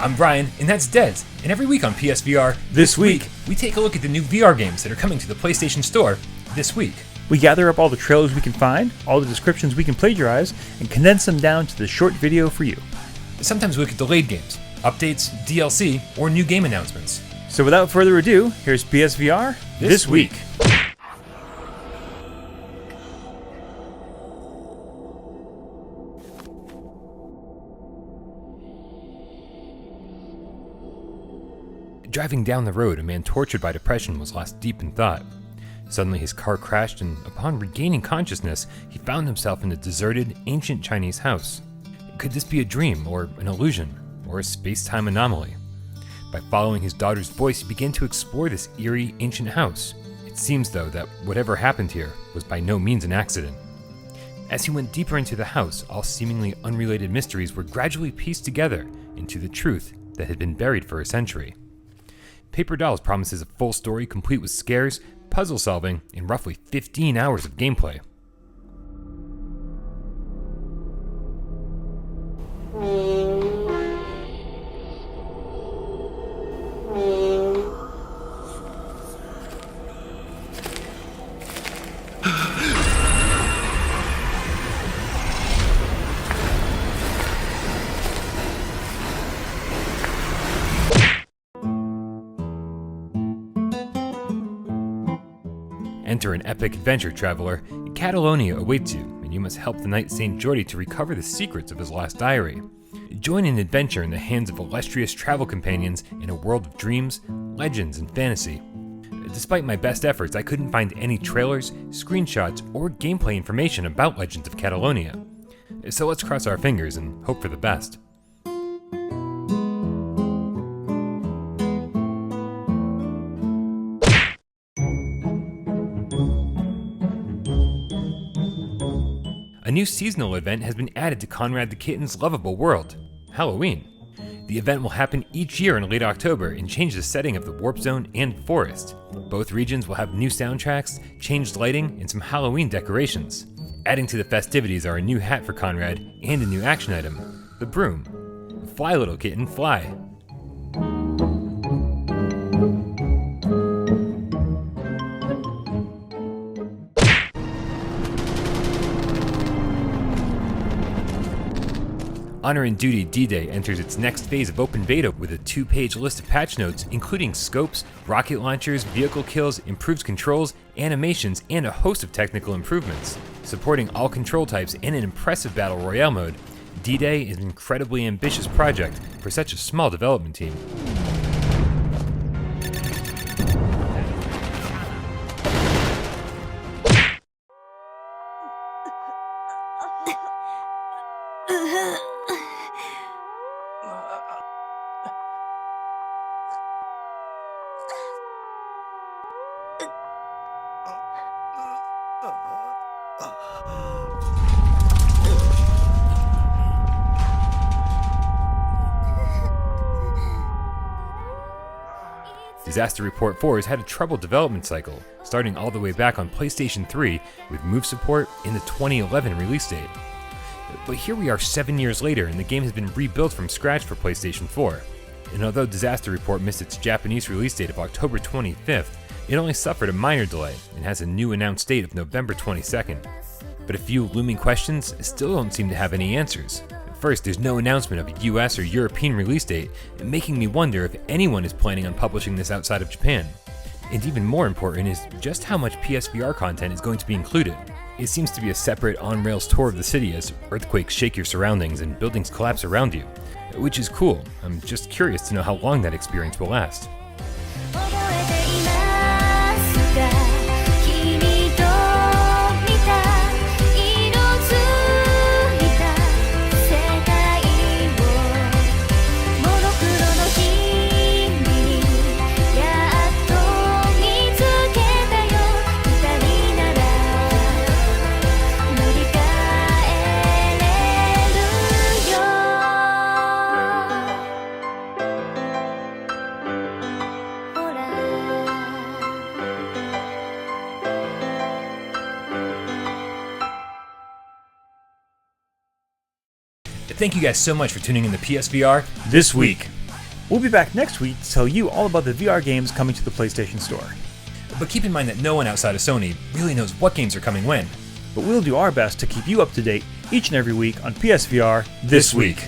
I'm Brian, and that's Dez. And every week on PSVR, This Week, we take a look at the new VR games that are coming to the PlayStation Store this week. we gather up all the trailers we can find, all the descriptions we can plagiarize, and condense them down to the short video for you. Sometimes we look at delayed games, updates, DLC, or new game announcements. So without further ado, here's PSVR This Week. Driving down the road, a man tortured by depression was lost deep in thought. Suddenly his car crashed, and upon regaining consciousness, he found himself in a deserted, ancient Chinese house. Could this be a dream, or an illusion, or a space-time anomaly? By following his daughter's voice, he began to explore this eerie, ancient house. It seems, though, that whatever happened here was by no means an accident. As he went deeper into the house, all seemingly unrelated mysteries were gradually pieced together into the truth that had been buried for a century. Paper Dolls promises a full story complete with scares, puzzle solving, and roughly 15 hours of gameplay. Enter an epic adventure, traveler. Catalonia awaits you, and you must help the knight Saint Jordi to recover the secrets of his last diary. Join an adventure in the hands of illustrious travel companions in a world of dreams, legends, and fantasy. Despite my best efforts, I couldn't find any trailers, screenshots, or gameplay information about Legends of Catalonia. So let's cross our fingers and hope for the best. A new seasonal event has been added to Conrad the Kittens' lovable world, Halloween. The event will happen each year in late October and change the setting of the Warp Zone and Forest. Both regions will have new soundtracks, changed lighting, and some Halloween decorations. Adding to the festivities are a new hat for Conrad and a new action item, the broom. Fly, little kitten, fly. Honor and Duty DDay enters its next phase of open beta with a 2-page list of patch notes, including scopes, rocket launchers, vehicle kills, improved controls, animations, and a host of technical improvements. Supporting all control types and an impressive battle royale mode, DDay is an incredibly ambitious project for such a small development team. Disaster Report 4 has had a troubled development cycle, starting all the way back on PlayStation 3 with move support in the 2011 release date. But here we are 7 years later, and the game has been rebuilt from scratch for PlayStation 4. And although Disaster Report missed its Japanese release date of October 25th, it only suffered a minor delay and has a new announced date of November 22nd. But a few looming questions still don't seem to have any answers. First, there's no announcement of a US or European release date, making me wonder if anyone is planning on publishing this outside of Japan. And even more important is just how much PSVR content is going to be included. It seems to be a separate on-rails tour of the city as earthquakes shake your surroundings and buildings collapse around you, which is cool. I'm just curious to know how long that experience will last. Thank you guys so much for tuning in to PSVR This Week. We'll be back next week to tell you all about the VR games coming to the PlayStation Store. But keep in mind that no one outside of Sony really knows what games are coming when. But we'll do our best to keep you up to date each and every week on PSVR this week.